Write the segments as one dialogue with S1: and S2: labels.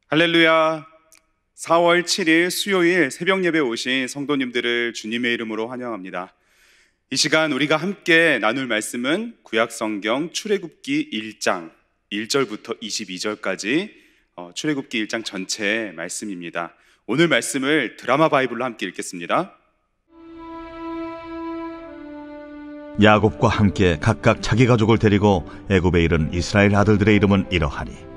S1: 할렐루야. 4월 7일 수요일 새벽 예배 오신 성도님들을 주님의 이름으로 환영합니다. 이 시간 우리가 함께 나눌 말씀은 구약성경 출애굽기 1장 1절부터 22절까지 출애굽기 1장 전체 말씀입니다. 오늘 말씀을 드라마 바이블로 함께 읽겠습니다.
S2: 야곱과 함께 각각 자기 가족을 데리고 애굽에 이른 이스라엘 아들들의 이름은 이러하니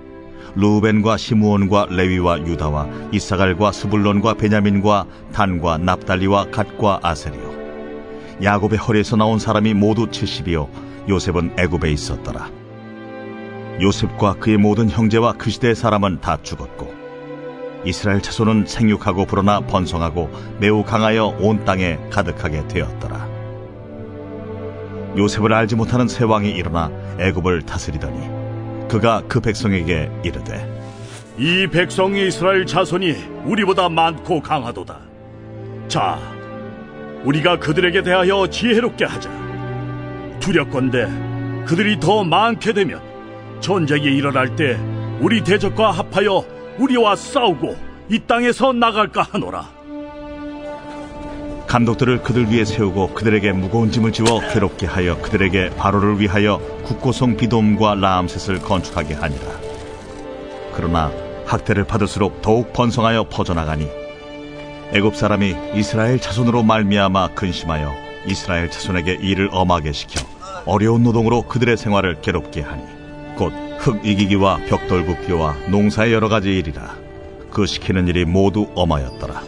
S2: 루벤과 시므온과 레위와 유다와 이사갈과 스불론과 베냐민과 단과 납달리와 갓과 아셀이요, 야곱의 허리에서 나온 사람이 모두 70이요 요셉은 애굽에 있었더라. 요셉과 그의 모든 형제와 그 시대의 사람은 다 죽었고 이스라엘 자손은 생육하고 불어나 번성하고 매우 강하여 온 땅에 가득하게 되었더라. 요셉을 알지 못하는 새 왕이 일어나 애굽을 다스리더니 그가 그 백성에게 이르되,
S3: 이 백성이 이스라엘 자손이 우리보다 많고 강하도다. 자, 우리가 그들에게 대하여 지혜롭게 하자. 두렵건대 그들이 더 많게 되면 전쟁이 일어날 때 우리 대적과 합하여 우리와 싸우고 이 땅에서 나갈까 하노라.
S2: 감독들을 그들 위에 세우고 그들에게 무거운 짐을 지워 괴롭게 하여 그들에게 바로를 위하여 국고성 비돔과 라암셋을 건축하게 하니라. 그러나 학대를 받을수록 더욱 번성하여 퍼져나가니 애굽 사람이 이스라엘 자손으로 말미암아 근심하여 이스라엘 자손에게 일을 엄하게 시켜 어려운 노동으로 그들의 생활을 괴롭게 하니 곧 흙 이기기와 벽돌 굽기와 농사의 여러 가지 일이라. 그 시키는 일이 모두 엄하였더라.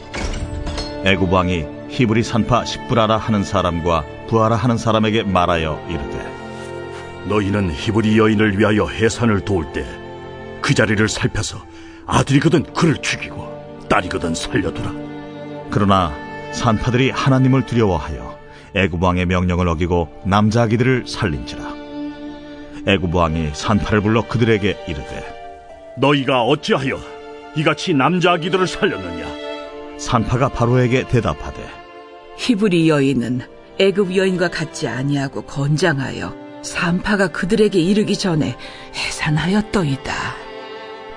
S2: 애굽 왕이 히브리 산파 십부라라 하는 사람과 부하라 하는 사람에게 말하여 이르되,
S3: 너희는 히브리 여인을 위하여 해산을 도울 때 그 자리를 살펴서 아들이거든 그를 죽이고 딸이거든 살려두라.
S2: 그러나 산파들이 하나님을 두려워하여 애굽 왕의 명령을 어기고 남자 아기들을 살린지라. 애굽 왕이 산파를 불러 그들에게 이르되,
S3: 너희가 어찌하여 이같이 남자 아기들을 살렸느냐?
S2: 산파가 바로에게 대답하되,
S4: 히브리 여인은 애굽 여인과 같지 아니하고 건장하여 산파가 그들에게 이르기 전에 해산하였더이다.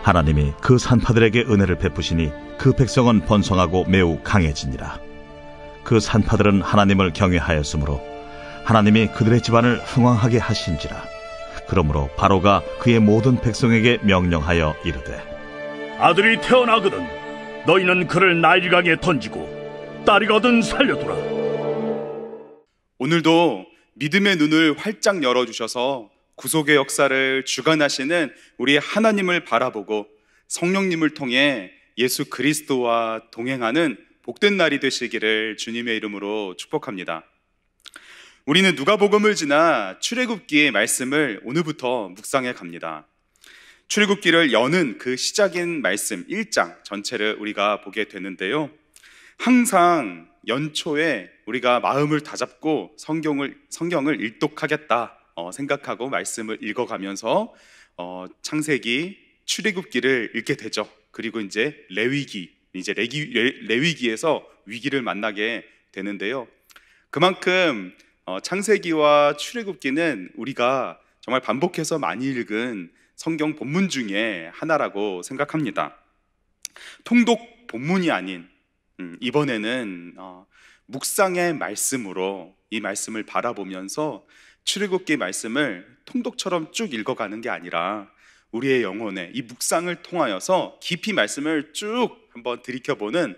S2: 하나님이 그 산파들에게 은혜를 베푸시니 그 백성은 번성하고 매우 강해지니라. 그 산파들은 하나님을 경외하였으므로 하나님이 그들의 집안을 흥왕하게 하신지라. 그러므로 바로가 그의 모든 백성에게 명령하여 이르되,
S3: 아들이 태어나거든 너희는 그를 나일강에 던지고 딸이거든 살려두라.
S1: 오늘도 믿음의 눈을 활짝 열어주셔서 구속의 역사를 주관하시는 우리 하나님을 바라보고 성령님을 통해 예수 그리스도와 동행하는 복된 날이 되시기를 주님의 이름으로 축복합니다. 우리는 누가복음을 지나 출애굽기의 말씀을 오늘부터 묵상해 갑니다. 출애굽기를 여는 그 시작인 말씀 1장 전체를 우리가 보게 되는데요, 항상 연초에 우리가 마음을 다잡고 성경을 일독하겠다 생각하고 말씀을 읽어가면서 창세기, 출애굽기를 읽게 되죠. 그리고 이제 레위기에서 위기를 만나게 되는데요, 그만큼 창세기와 출애굽기는 우리가 정말 반복해서 많이 읽은 성경 본문 중에 하나라고 생각합니다. 통독 본문이 아닌 이번에는 묵상의 말씀으로 이 말씀을 바라보면서 출애굽기 말씀을 통독처럼 쭉 읽어가는 게 아니라 우리의 영혼에 이 묵상을 통하여서 깊이 말씀을 쭉 한번 들이켜보는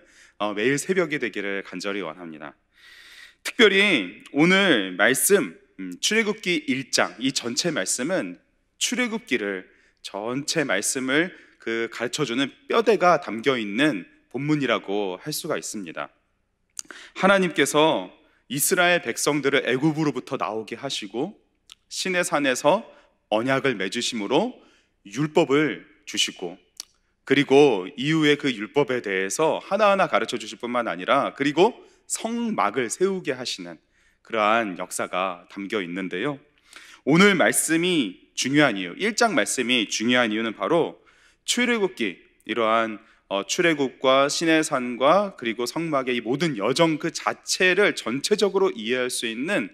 S1: 매일 새벽이 되기를 간절히 원합니다. 특별히 오늘 말씀 출애굽기 1장 이 전체 말씀은 출애굽기를 전체 말씀을 가르쳐주는 뼈대가 담겨있는 본문이라고 할 수가 있습니다. 하나님께서 이스라엘 백성들을 애굽으로부터 나오게 하시고 시내 산에서 언약을 맺으심으로 율법을 주시고, 그리고 이후에 그 율법에 대해서 하나하나 가르쳐 주실 뿐만 아니라 그리고 성막을 세우게 하시는 그러한 역사가 담겨 있는데요, 오늘 말씀이 중요한 이유, 1장 말씀이 중요한 이유는 바로 출애굽기, 이러한 출애굽과 시내산과 그리고 성막의 이 모든 여정 그 자체를 전체적으로 이해할 수 있는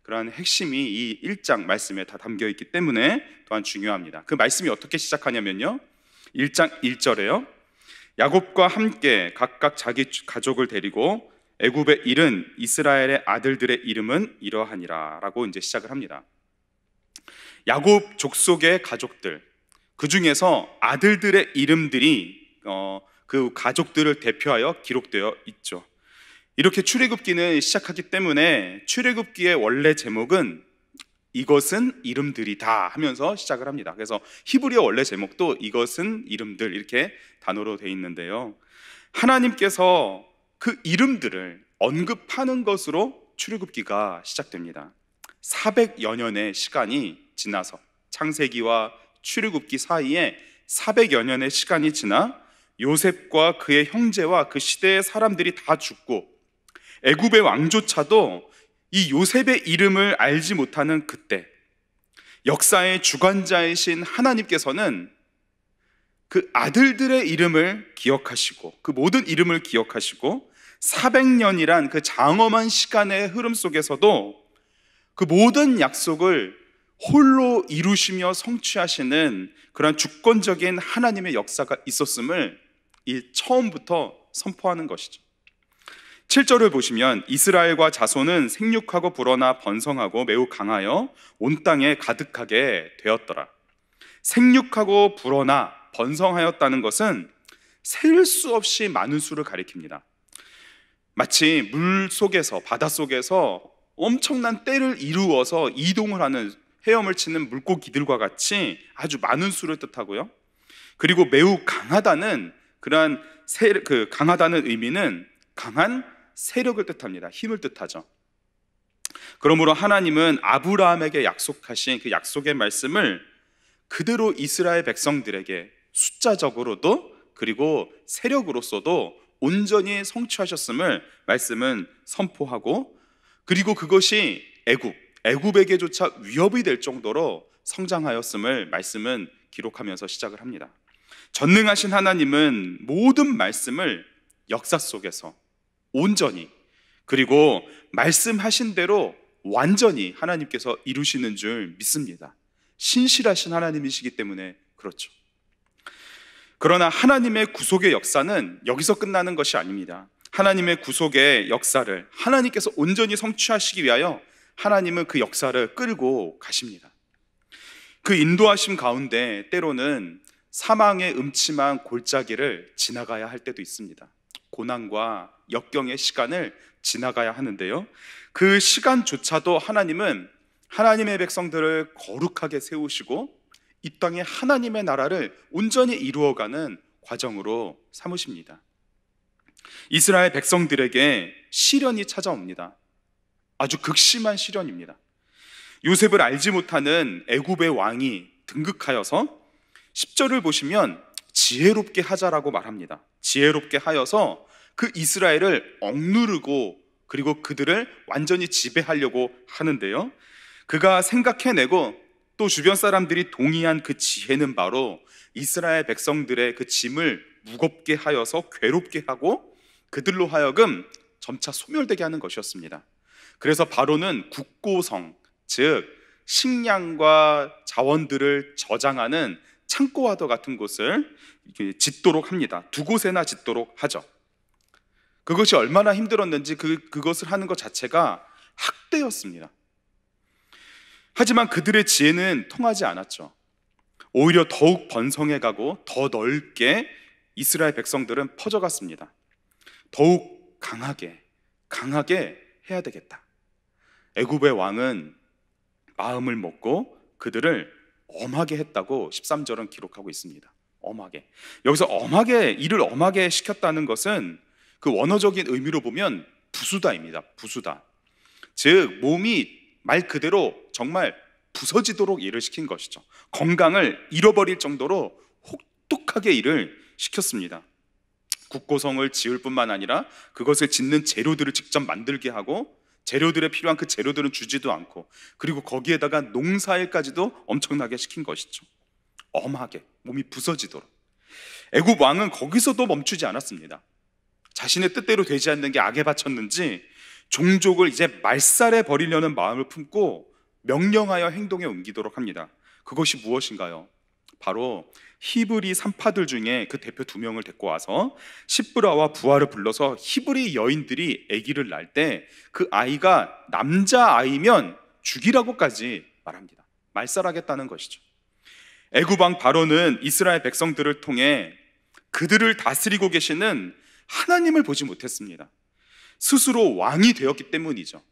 S1: 그러한 핵심이 이 1장 말씀에 다 담겨 있기 때문에 또한 중요합니다. 그 말씀이 어떻게 시작하냐면요, 1장 1절에요 야곱과 함께 각각 자기 가족을 데리고 애굽에 이른 이스라엘의 아들들의 이름은 이러하니라 라고 이제 시작을 합니다. 야곱 족속의 가족들, 그 중에서 아들들의 이름들이 그 가족들을 대표하여 기록되어 있죠. 이렇게 출애굽기는 시작하기 때문에 출애굽기의 원래 제목은 이것은 이름들이다 하면서 시작을 합니다. 그래서 히브리어 원래 제목도 이것은 이름들 이렇게 단어로 되어 있는데요, 하나님께서 그 이름들을 언급하는 것으로 출애굽기가 시작됩니다. 400여 년의 시간이 지나서, 창세기와 출애굽기 사이에 400여 년의 시간이 지나 요셉과 그의 형제와 그 시대의 사람들이 다 죽고 애굽의 왕조차도 이 요셉의 이름을 알지 못하는 그때, 역사의 주관자이신 하나님께서는 그 아들들의 이름을 기억하시고, 그 모든 이름을 기억하시고, 400년이란 그 장엄한 시간의 흐름 속에서도 그 모든 약속을 홀로 이루시며 성취하시는 그런 주권적인 하나님의 역사가 있었음을 처음부터 선포하는 것이죠. 7절을 보시면 이스라엘과 자손은 생육하고 불어나 번성하고 매우 강하여 온 땅에 가득하게 되었더라. 생육하고 불어나 번성하였다는 것은 셀 수 없이 많은 수를 가리킵니다. 마치 물 속에서, 바다 속에서 엄청난 떼를 이루어서 이동을 하는, 헤엄을 치는 물고기들과 같이 아주 많은 수를 뜻하고요, 그리고 매우 강하다는 그러한 강하다는 의미는 강한 세력을 뜻합니다. 힘을 뜻하죠. 그러므로 하나님은 아브라함에게 약속하신 그 약속의 말씀을 그대로 이스라엘 백성들에게 숫자적으로도 그리고 세력으로서도 온전히 성취하셨음을 말씀은 선포하고, 그리고 그것이 애굽에게조차 위협이 될 정도로 성장하였음을 말씀은 기록하면서 시작을 합니다. 전능하신 하나님은 모든 말씀을 역사 속에서 온전히, 그리고 말씀하신 대로 완전히 하나님께서 이루시는 줄 믿습니다. 신실하신 하나님이시기 때문에 그렇죠. 그러나 하나님의 구속의 역사는 여기서 끝나는 것이 아닙니다. 하나님의 구속의 역사를 하나님께서 온전히 성취하시기 위하여 하나님은 그 역사를 끌고 가십니다. 그 인도하심 가운데 때로는 사망의 음침한 골짜기를 지나가야 할 때도 있습니다. 고난과 역경의 시간을 지나가야 하는데요, 그 시간조차도 하나님은 하나님의 백성들을 거룩하게 세우시고 이 땅에 하나님의 나라를 온전히 이루어가는 과정으로 삼으십니다. 이스라엘 백성들에게 시련이 찾아옵니다. 아주 극심한 시련입니다. 요셉을 알지 못하는 애굽의 왕이 등극하여서 10절을 보시면 지혜롭게 하자라고 말합니다. 지혜롭게 하여서 그 이스라엘을 억누르고 그리고 그들을 완전히 지배하려고 하는데요, 그가 생각해내고 또 주변 사람들이 동의한 그 지혜는 바로 이스라엘 백성들의 그 짐을 무겁게 하여서 괴롭게 하고 그들로 하여금 점차 소멸되게 하는 것이었습니다. 그래서 바로는 국고성, 즉 식량과 자원들을 저장하는 창고와도 같은 곳을 짓도록 합니다. 두 곳에나 짓도록 하죠. 그것이 얼마나 힘들었는지 그것을 하는 것 자체가 학대였습니다. 하지만 그들의 지혜는 통하지 않았죠. 오히려 더욱 번성해가고 더 넓게 이스라엘 백성들은 퍼져갔습니다. 더욱 강하게 해야 되겠다. 애굽의 왕은 마음을 먹고 그들을 엄하게 했다고 13절은 기록하고 있습니다. 엄하게. 여기서 일을 엄하게 시켰다는 것은 그 원어적인 의미로 보면 부수다입니다. 부수다. 즉 몸이 말 그대로 정말 부서지도록 일을 시킨 것이죠. 건강을 잃어버릴 정도로 혹독하게 일을 시켰습니다. 국고성을 지을 뿐만 아니라 그것을 짓는 재료들을 직접 만들게 하고 재료들에 필요한 그 재료들은 주지도 않고 그리고 거기에다가 농사일까지도 엄청나게 시킨 것이죠. 엄하게 몸이 부서지도록. 애굽 왕은 거기서도 멈추지 않았습니다. 자신의 뜻대로 되지 않는 게 악에 바쳤는지 종족을 이제 말살해 버리려는 마음을 품고 명령하여 행동에 옮기도록 합니다. 그것이 무엇인가요? 바로 히브리 산파들 중에 그 대표 2명을 데리고 와서 시브라와 부하를 불러서 히브리 여인들이 아기를 낳을 때 그 아이가 남자 아이면 죽이라고까지 말합니다. 말살하겠다는 것이죠. 애굽 왕 바로는 이스라엘 백성들을 통해 그들을 다스리고 계시는 하나님을 보지 못했습니다. 스스로 왕이 되었기 때문이죠.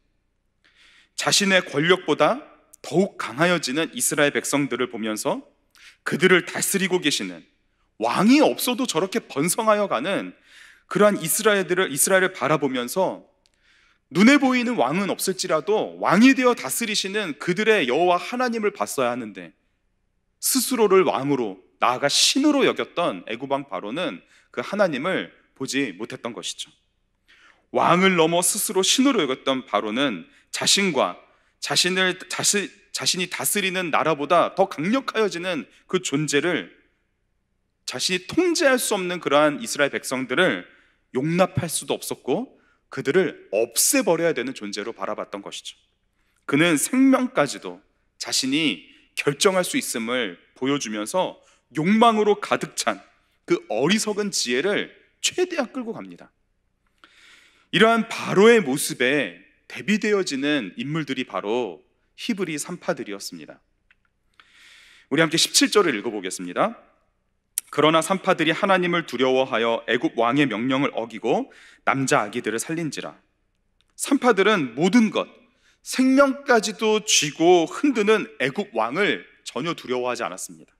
S1: 자신의 권력보다 더욱 강하여지는 이스라엘 백성들을 보면서 그들을 다스리고 계시는, 왕이 없어도 저렇게 번성하여 가는 그러한 이스라엘을 바라보면서 눈에 보이는 왕은 없을지라도 왕이 되어 다스리시는 그들의 여호와 하나님을 봤어야 하는데, 스스로를 왕으로, 나아가 신으로 여겼던 애굽 왕 바로는 그 하나님을 보지 못했던 것이죠. 왕을 넘어 스스로 신으로 여겼던 바로는 자신과 자신이 다스리는 나라보다 더 강력하여지는 그 존재를, 자신이 통제할 수 없는 그러한 이스라엘 백성들을 용납할 수도 없었고 그들을 없애버려야 되는 존재로 바라봤던 것이죠. 그는 생명까지도 자신이 결정할 수 있음을 보여주면서 욕망으로 가득 찬 그 어리석은 지혜를 최대한 끌고 갑니다. 이러한 바로의 모습에 대비되어지는 인물들이 바로 히브리 산파들이었습니다. 우리 함께 17절을 읽어보겠습니다. 그러나 산파들이 하나님을 두려워하여 애굽 왕의 명령을 어기고 남자 아기들을 살린지라. 산파들은 모든 것, 생명까지도 쥐고 흔드는 애굽 왕을 전혀 두려워하지 않았습니다.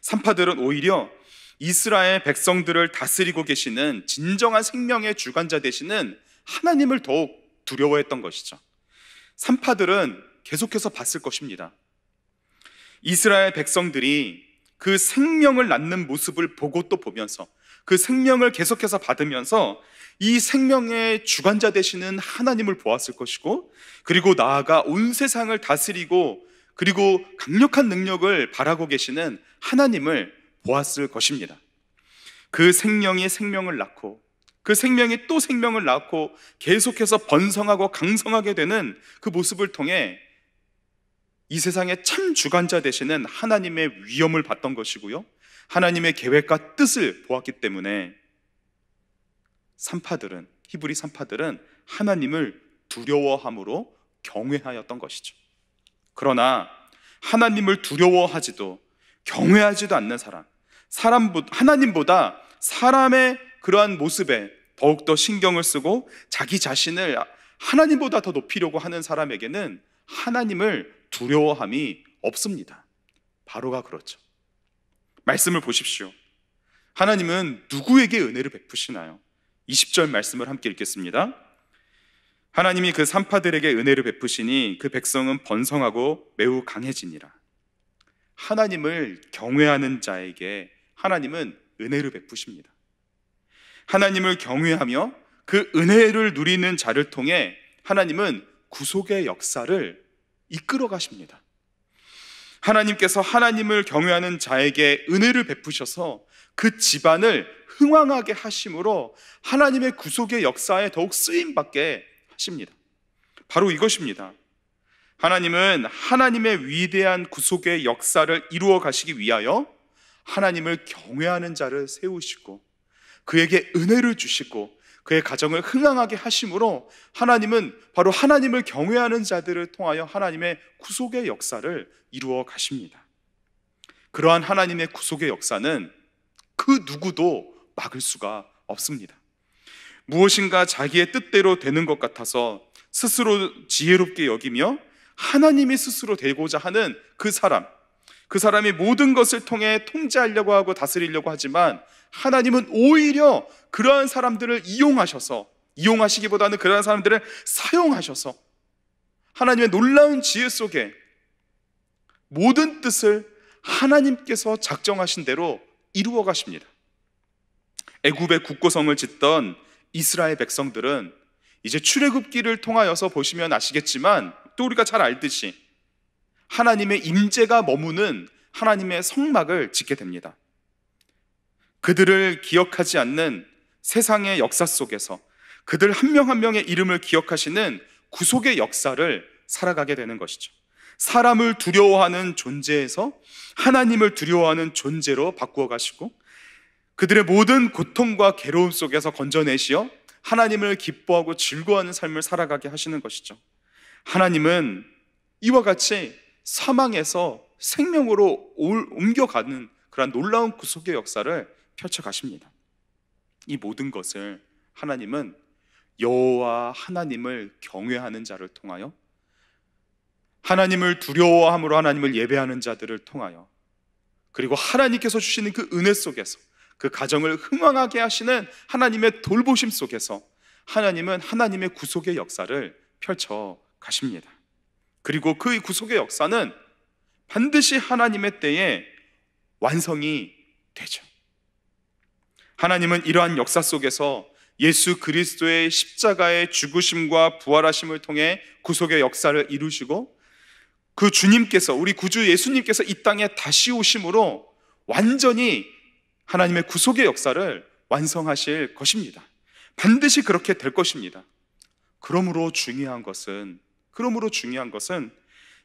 S1: 산파들은 오히려 이스라엘 백성들을 다스리고 계시는 진정한 생명의 주관자 되시는 하나님을 더욱 두려워했던 것이죠. 산파들은 계속해서 봤을 것입니다. 이스라엘 백성들이 그 생명을 낳는 모습을 보고 또 보면서 그 생명을 계속해서 받으면서 이 생명의 주관자 되시는 하나님을 보았을 것이고, 그리고 나아가 온 세상을 다스리고 그리고 강력한 능력을 바라고 계시는 하나님을 보았을 것입니다. 그 생명이 생명을 낳고 그 생명이 또 생명을 낳고 계속해서 번성하고 강성하게 되는 그 모습을 통해 이 세상의 참 주관자 되시는 하나님의 위엄을 봤던 것이고요, 하나님의 계획과 뜻을 보았기 때문에 히브리 산파들은 하나님을 두려워함으로 경외하였던 것이죠. 그러나 하나님을 두려워하지도 경외하지도 않는 하나님보다 사람의 그러한 모습에 더욱더 신경을 쓰고 자기 자신을 하나님보다 더 높이려고 하는 사람에게는 하나님을 두려워함이 없습니다. 바로가 그렇죠. 말씀을 보십시오. 하나님은 누구에게 은혜를 베푸시나요? 20절 말씀을 함께 읽겠습니다. 하나님이 그 산파들에게 은혜를 베푸시니 그 백성은 번성하고 매우 강해지니라. 하나님을 경외하는 자에게 하나님은 은혜를 베푸십니다. 하나님을 경외하며 그 은혜를 누리는 자를 통해 하나님은 구속의 역사를 이끌어 가십니다. 하나님께서 하나님을 경외하는 자에게 은혜를 베푸셔서 그 집안을 흥왕하게 하심으로 하나님의 구속의 역사에 더욱 쓰임받게 하십니다. 바로 이것입니다. 하나님은 하나님의 위대한 구속의 역사를 이루어 가시기 위하여 하나님을 경외하는 자를 세우시고 그에게 은혜를 주시고 그의 가정을 흥왕하게 하심으로 하나님은 바로 하나님을 경외하는 자들을 통하여 하나님의 구속의 역사를 이루어 가십니다. 그러한 하나님의 구속의 역사는 그 누구도 막을 수가 없습니다. 무엇인가 자기의 뜻대로 되는 것 같아서 스스로 지혜롭게 여기며 하나님이 스스로 되고자 하는 그 사람이 모든 것을 통해 통제하려고 하고 다스리려고 하지만 하나님은 오히려 그러한 사람들을 이용하시기보다는 그러한 사람들을 사용하셔서 하나님의 놀라운 지혜 속에 모든 뜻을 하나님께서 작정하신 대로 이루어 가십니다. 애굽의 국고성을 짓던 이스라엘 백성들은 이제 출애굽기를 통하여서 보시면 아시겠지만 또 우리가 잘 알듯이 하나님의 임재가 머무는 하나님의 성막을 짓게 됩니다. 그들을 기억하지 않는 세상의 역사 속에서 그들 한 명 한 명의 이름을 기억하시는 구속의 역사를 살아가게 되는 것이죠. 사람을 두려워하는 존재에서 하나님을 두려워하는 존재로 바꾸어 가시고 그들의 모든 고통과 괴로움 속에서 건져내시어 하나님을 기뻐하고 즐거워하는 삶을 살아가게 하시는 것이죠. 하나님은 이와 같이 사망에서 생명으로 옮겨가는 그런 놀라운 구속의 역사를 펼쳐가십니다. 이 모든 것을 하나님은 여호와 하나님을 경외하는 자를 통하여, 하나님을 두려워함으로 하나님을 예배하는 자들을 통하여, 그리고 하나님께서 주시는 그 은혜 속에서 그 가정을 흥왕하게 하시는 하나님의 돌보심 속에서 하나님은 하나님의 구속의 역사를 펼쳐 가십니다. 그리고 그 구속의 역사는 반드시 하나님의 때에 완성이 되죠. 하나님은 이러한 역사 속에서 예수 그리스도의 십자가의 죽으심과 부활하심을 통해 구속의 역사를 이루시고 그 주님께서, 우리 구주 예수님께서 이 땅에 다시 오심으로 완전히 하나님의 구속의 역사를 완성하실 것입니다. 반드시 그렇게 될 것입니다. 그러므로 중요한 것은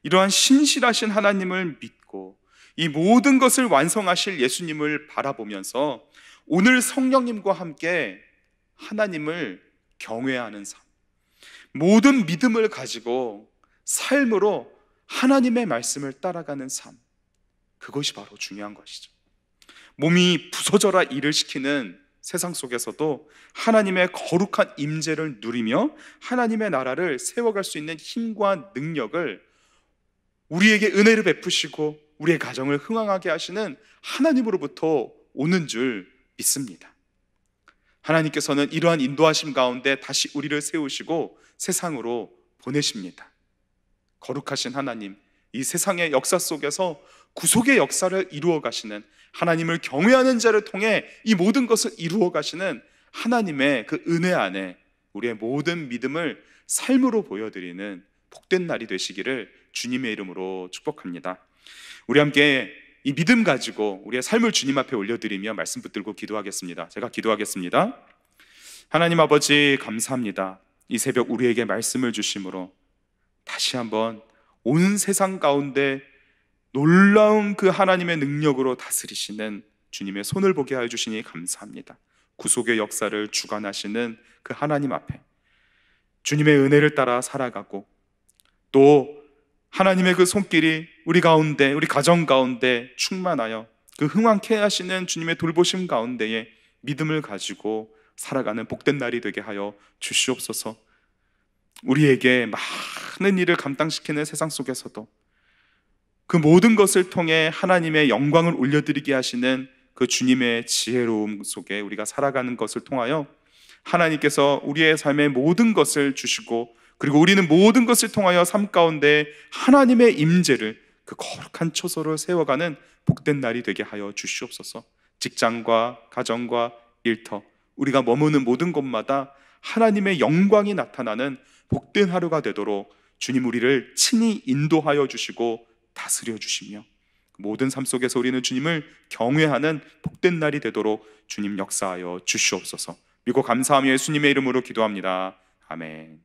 S1: 이러한 신실하신 하나님을 믿고 이 모든 것을 완성하실 예수님을 바라보면서 오늘 성령님과 함께 하나님을 경외하는 삶, 모든 믿음을 가지고 삶으로 하나님의 말씀을 따라가는 삶, 그것이 바로 중요한 것이죠. 몸이 부서져라 일을 시키는 세상 속에서도 하나님의 거룩한 임재를 누리며 하나님의 나라를 세워갈 수 있는 힘과 능력을 우리에게 은혜를 베푸시고 우리의 가정을 흥왕하게 하시는 하나님으로부터 오는 줄 믿습니다. 하나님께서는 이러한 인도하심 가운데 다시 우리를 세우시고 세상으로 보내십니다. 거룩하신 하나님, 이 세상의 역사 속에서 구속의 역사를 이루어 가시는, 하나님을 경외하는 자를 통해 이 모든 것을 이루어 가시는 하나님의 그 은혜 안에 우리의 모든 믿음을 삶으로 보여드리는 복된 날이 되시기를 주님의 이름으로 축복합니다. 우리 함께 이 믿음 가지고 우리의 삶을 주님 앞에 올려드리며 말씀 붙들고 기도하겠습니다. 제가 기도하겠습니다. 하나님 아버지, 감사합니다. 이 새벽 우리에게 말씀을 주심으로 다시 한번 온 세상 가운데 놀라운 그 하나님의 능력으로 다스리시는 주님의 손을 보게 하여 주시니 감사합니다. 구속의 역사를 주관하시는 그 하나님 앞에 주님의 은혜를 따라 살아가고 또 하나님의 그 손길이 우리 가운데, 우리 가정 가운데 충만하여 그 흥왕케 하시는 주님의 돌보심 가운데에 믿음을 가지고 살아가는 복된 날이 되게 하여 주시옵소서. 우리에게 많은 일을 감당시키는 세상 속에서도 그 모든 것을 통해 하나님의 영광을 올려드리게 하시는 그 주님의 지혜로움 속에 우리가 살아가는 것을 통하여 하나님께서 우리의 삶의 모든 것을 주시고 그리고 우리는 모든 것을 통하여 삶 가운데 하나님의 임재를, 그 거룩한 처소를 세워가는 복된 날이 되게 하여 주시옵소서. 직장과 가정과 일터, 우리가 머무는 모든 곳마다 하나님의 영광이 나타나는 복된 하루가 되도록 주님 우리를 친히 인도하여 주시고 다스려 주시며 모든 삶 속에서 우리는 주님을 경외하는 복된 날이 되도록 주님 역사하여 주시옵소서. 믿고 감사하며 예수님의 이름으로 기도합니다. 아멘.